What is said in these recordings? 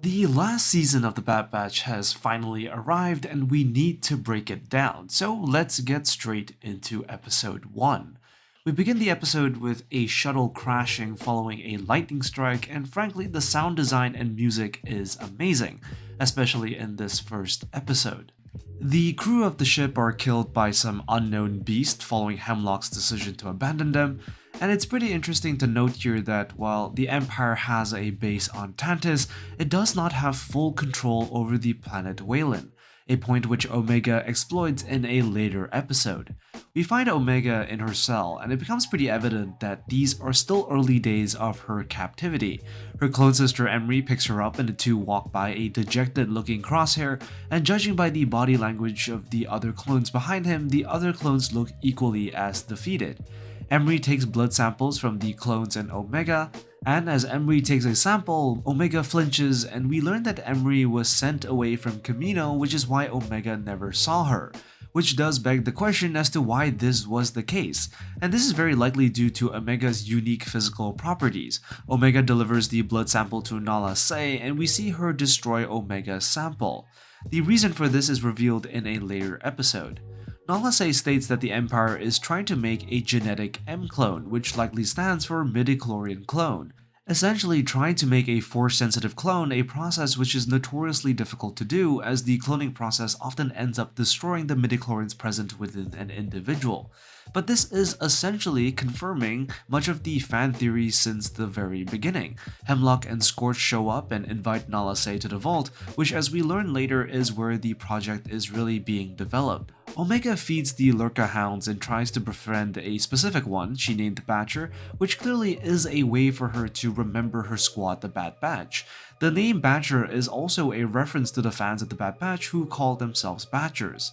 The last season of the Bad Batch has finally arrived and we need to break it down, so let's get straight into episode 1. We begin the episode with a shuttle crashing following a lightning strike, and frankly, the sound design and music is amazing, especially in this first episode. The crew of the ship are killed by some unknown beast following Hemlock's decision to abandon them, and it's pretty interesting to note here that while the Empire has a base on Tantiss, it does not have full control over the planet Weyland, a point which Omega exploits in a later episode. We find Omega in her cell, and it becomes pretty evident that these are still early days of her captivity. Her clone sister Emrie picks her up and the two walk by a dejected looking Crosshair, and judging by the body language of the other clones behind him, the other clones look equally as defeated. Emrie takes blood samples from the clones and Omega, and as Emrie takes a sample, Omega flinches, and we learn that Emrie was sent away from Kamino, which is why Omega never saw her. Which does beg the question as to why this was the case, and this is very likely due to Omega's unique physical properties. Omega delivers the blood sample to Nala Se, and we see her destroy Omega's sample. The reason for this is revealed in a later episode. Nala Se states that the Empire is trying to make a genetic M-clone, which likely stands for midichlorian clone, essentially trying to make a force-sensitive clone, a process which is notoriously difficult to do as the cloning process often ends up destroying the midichlorians present within an individual. But this is essentially confirming much of the fan theories since the very beginning. Hemlock and Scorch show up and invite Nala Se to the vault, which as we learn later is where the project is really being developed. Omega feeds the Lurca hounds and tries to befriend a specific one she named Batcher, which clearly is a way for her to remember her squad, the Bad Batch. The name Batcher is also a reference to the fans of the Bad Batch who call themselves Batchers.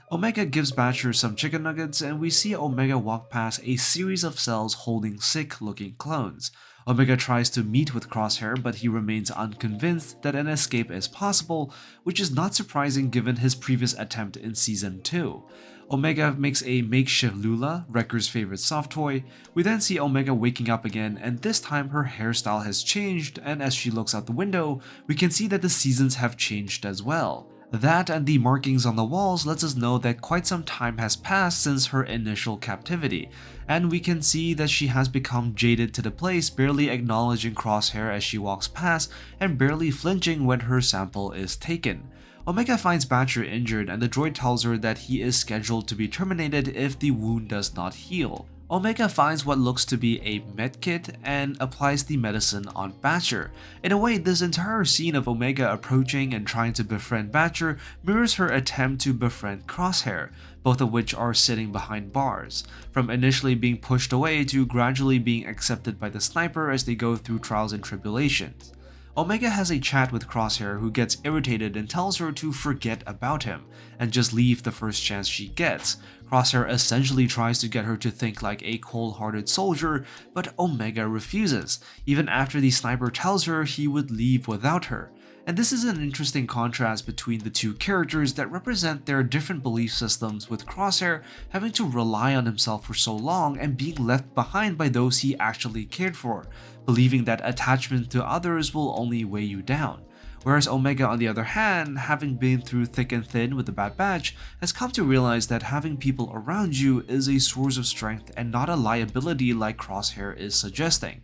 Omega gives Batcher some chicken nuggets, and we see Omega walk past a series of cells holding sick-looking clones. Omega tries to meet with Crosshair, but he remains unconvinced that an escape is possible, which is not surprising given his previous attempt in Season 2. Omega makes a makeshift Lula, Wrecker's favorite soft toy. We then see Omega waking up again, and this time her hairstyle has changed, and as she looks out the window, we can see that the seasons have changed as well. That and the markings on the walls lets us know that quite some time has passed since her initial captivity, and we can see that she has become jaded to the place, barely acknowledging Crosshair as she walks past and barely flinching when her sample is taken. Omega finds Batcher injured and the droid tells her that he is scheduled to be terminated if the wound does not heal. Omega finds what looks to be a medkit and applies the medicine on Batcher. In a way, this entire scene of Omega approaching and trying to befriend Batcher mirrors her attempt to befriend Crosshair, both of which are sitting behind bars, from initially being pushed away to gradually being accepted by the sniper as they go through trials and tribulations. Omega has a chat with Crosshair, who gets irritated and tells her to forget about him and just leave the first chance she gets. Crosshair essentially tries to get her to think like a cold-hearted soldier, but Omega refuses, even after the sniper tells her he would leave without her. And this is an interesting contrast between the two characters that represent their different belief systems, with Crosshair having to rely on himself for so long and being left behind by those he actually cared for, believing that attachment to others will only weigh you down. Whereas Omega, on the other hand, having been through thick and thin with the Bad Batch, has come to realize that having people around you is a source of strength and not a liability like Crosshair is suggesting.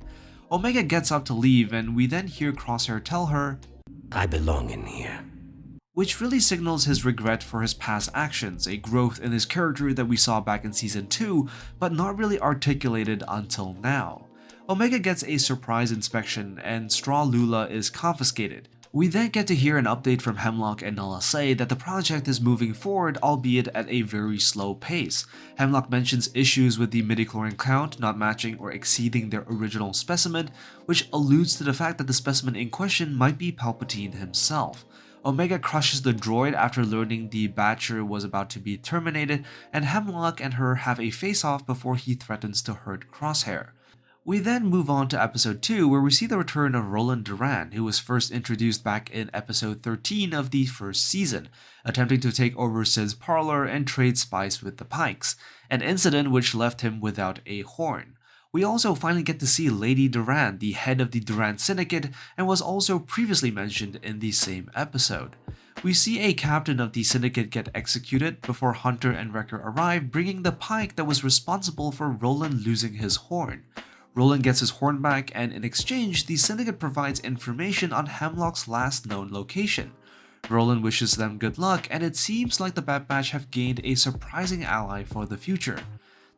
Omega gets up to leave, and we then hear Crosshair tell her, "I belong in here." which really signals his regret for his past actions, a growth in his character that we saw back in Season 2, but not really articulated until now. Omega gets a surprise inspection, and Straw Lula is confiscated. We then get to hear an update from Hemlock and Nala Se that the project is moving forward, albeit at a very slow pace. Hemlock mentions issues with the midichlorian count not matching or exceeding their original specimen, which alludes to the fact that the specimen in question might be Palpatine himself. Omega crushes the droid after learning the Batcher was about to be terminated, and Hemlock and her have a face-off before he threatens to hurt Crosshair. We then move on to episode 2, where we see the return of Roland Duran, who was first introduced back in episode 13 of the first season, attempting to take over Sid's parlor and trade spice with the Pikes, an incident which left him without a horn. We also finally get to see Lady Durand, the head of the Durand Syndicate, and was also previously mentioned in the same episode. We see a captain of the Syndicate get executed before Hunter and Wrecker arrive, bringing the pike that was responsible for Roland losing his horn. Roland gets his horn back, and in exchange, the Syndicate provides information on Hemlock's last known location. Roland wishes them good luck, and it seems like the Bad Batch have gained a surprising ally for the future.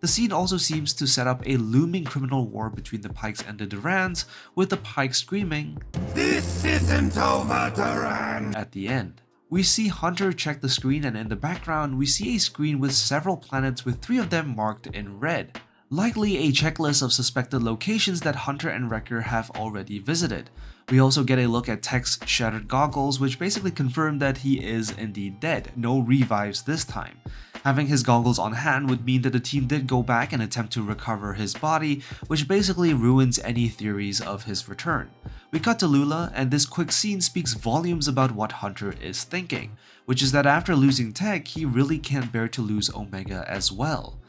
The scene also seems to set up a looming criminal war between the Pikes and the Durands, with the Pike screaming, "This isn't over, Durand!" at the end. We see Hunter check the screen, and in the background we see a screen with several planets with 3 of them marked in red. Likely a checklist of suspected locations that Hunter and Wrecker have already visited. We also get a look at Tech's shattered goggles, which basically confirm that he is indeed dead, no revives this time. Having his goggles on hand would mean that the team did go back and attempt to recover his body, which basically ruins any theories of his return. We cut to Lula, and this quick scene speaks volumes about what Hunter is thinking, which is that after losing Tech, he really can't bear to lose Omega as well.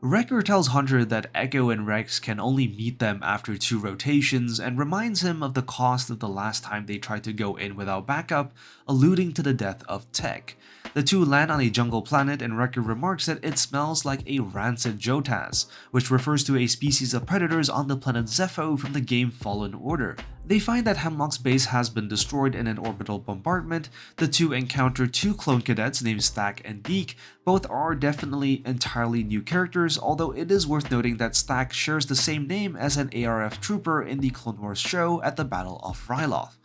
Wrecker tells Hunter that Echo and Rex can only meet them after 2 rotations and reminds him of the cost of the last time they tried to go in without backup, alluding to the death of Tech. The two land on a jungle planet, and Wrecker remarks that it smells like a rancid Jotas, which refers to a species of predators on the planet Zepho from the game Fallen Order. They find that Hemlock's base has been destroyed in an orbital bombardment. The two encounter 2 clone cadets named Stack and Deke. Both are definitely entirely new characters, although it is worth noting that Stack shares the same name as an ARF trooper in the Clone Wars show at the Battle of Ryloth.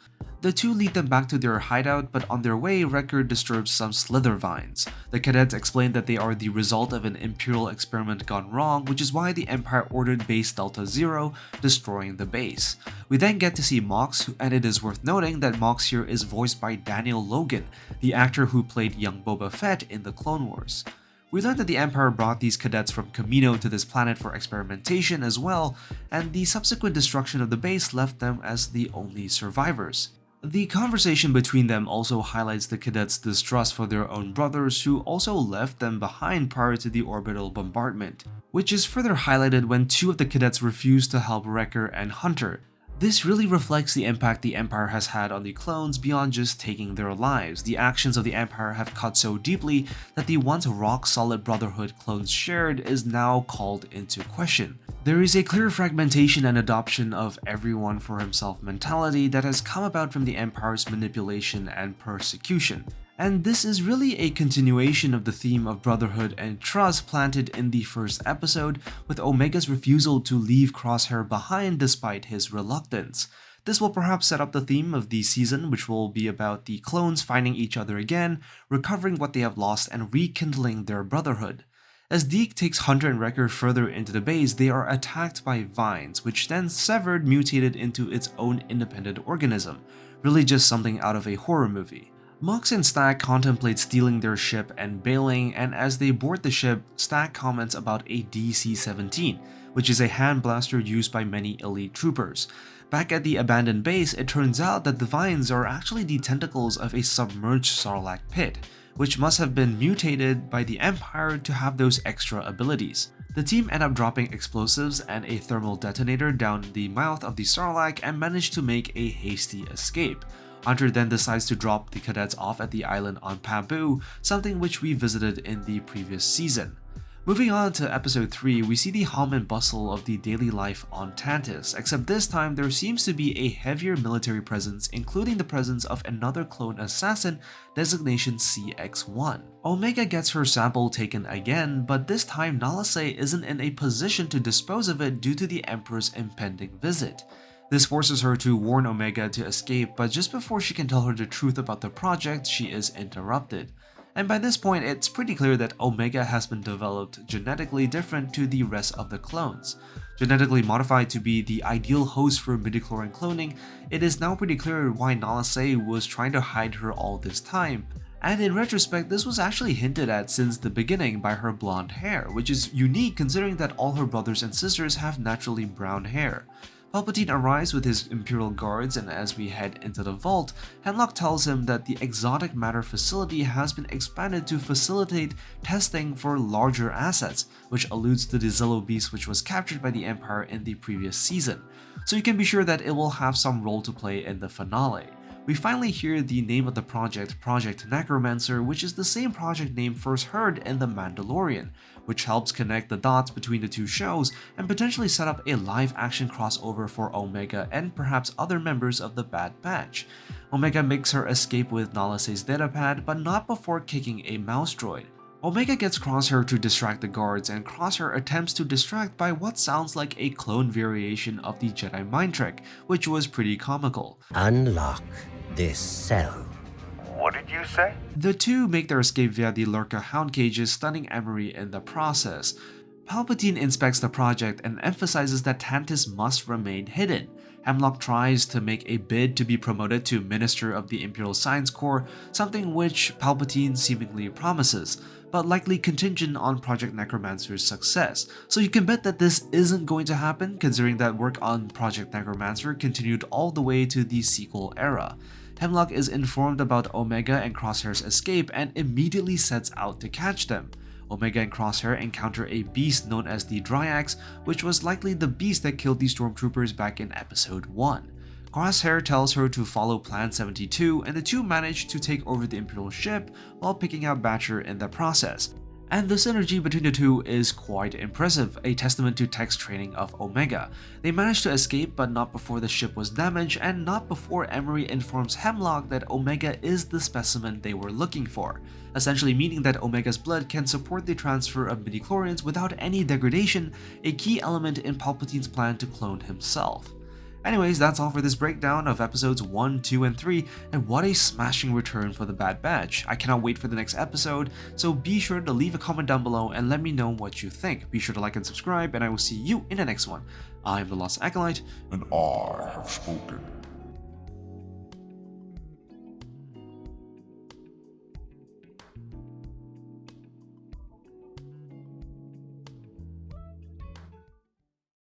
The two lead them back to their hideout, but on their way, Wrecker disturbs some slither vines. The cadets explain that they are the result of an Imperial experiment gone wrong, which is why the Empire ordered Base Delta Zero, destroying the base. We then get to see Mox, and it is worth noting that Mox here is voiced by Daniel Logan, the actor who played young Boba Fett in the Clone Wars. We learned that the Empire brought these cadets from Kamino to this planet for experimentation as well, and the subsequent destruction of the base left them as the only survivors. The conversation between them also highlights the cadets' distrust for their own brothers who also left them behind prior to the orbital bombardment, which is further highlighted when 2 of the cadets refuse to help Wrecker and Hunter. This really reflects the impact the Empire has had on the clones beyond just taking their lives. The actions of the Empire have cut so deeply that the once rock-solid brotherhood clones shared is now called into question. There is a clear fragmentation and adoption of everyone for himself mentality that has come about from the Empire's manipulation and persecution. And this is really a continuation of the theme of brotherhood and trust planted in the first episode, with Omega's refusal to leave Crosshair behind despite his reluctance. This will perhaps set up the theme of the season, which will be about the clones finding each other again, recovering what they have lost, and rekindling their brotherhood. As Deke takes Hunter and Wrecker further into the base, they are attacked by vines, which then severed mutated into its own independent organism, really just something out of a horror movie. Mox and Stack contemplate stealing their ship and bailing, and as they board the ship, Stack comments about a DC-17, which is a hand blaster used by many elite troopers. Back at the abandoned base, it turns out that the vines are actually the tentacles of a submerged Sarlacc pit, which must have been mutated by the Empire to have those extra abilities. The team end up dropping explosives and a thermal detonator down the mouth of the Sarlacc and manage to make a hasty escape. Hunter then decides to drop the cadets off at the island on Pabu, something which we visited in the previous season. Moving on to episode 3, we see the hum and bustle of the daily life on Tantiss, except this time there seems to be a heavier military presence, including the presence of another clone assassin, designation CX-1. Omega gets her sample taken again, but this time Nala Se isn't in a position to dispose of it due to the Emperor's impending visit. This forces her to warn Omega to escape, but just before she can tell her the truth about the project, she is interrupted. And by this point, it's pretty clear that Omega has been developed genetically different to the rest of the clones. Genetically modified to be the ideal host for midichlorian cloning, it is now pretty clear why Nala Se was trying to hide her all this time. And in retrospect, this was actually hinted at since the beginning by her blonde hair, which is unique considering that all her brothers and sisters have naturally brown hair. Palpatine arrives with his Imperial guards, and as we head into the vault, Hemlock tells him that the exotic matter facility has been expanded to facilitate testing for larger assets, which alludes to the Zillo beast which was captured by the Empire in the previous season. So you can be sure that it will have some role to play in the finale. We finally hear the name of the project, Project Necromancer, which is the same project name first heard in The Mandalorian, which helps connect the dots between the two shows and potentially set up a live-action crossover for Omega and perhaps other members of the Bad Batch. Omega makes her escape with Nala Se's datapad, but not before kicking a mouse droid. Omega gets Crosshair to distract the guards, and Crosshair attempts to distract by what sounds like a clone variation of the Jedi mind trick, which was pretty comical. Unlock this cell. What did you say? The two make their escape via the Lurca hound cages, stunning Emrie in the process. Palpatine inspects the project and emphasizes that Tantiss must remain hidden. Hemlock tries to make a bid to be promoted to Minister of the Imperial Science Corps, something which Palpatine seemingly promises, but likely contingent on Project Necromancer's success. So you can bet that this isn't going to happen, considering that work on Project Necromancer continued all the way to the sequel era. Hemlock is informed about Omega and Crosshair's escape and immediately sets out to catch them. Omega and Crosshair encounter a beast known as the Dryax, which was likely the beast that killed the stormtroopers back in episode 1. Crosshair tells her to follow Plan 72, and the two manage to take over the Imperial ship while picking out Batcher in the process. And the synergy between the two is quite impressive, a testament to Tech's training of Omega. They managed to escape, but not before the ship was damaged, and not before Emrie informs Hemlock that Omega is the specimen they were looking for, essentially meaning that Omega's blood can support the transfer of midichlorians without any degradation, a key element in Palpatine's plan to clone himself. Anyways, that's all for this breakdown of episodes 1, 2, and 3, and what a smashing return for the Bad Batch. I cannot wait for the next episode, so be sure to leave a comment down below and let me know what you think. Be sure to like and subscribe, and I will see you in the next one. I'm the Lost Acolyte, And I have spoken.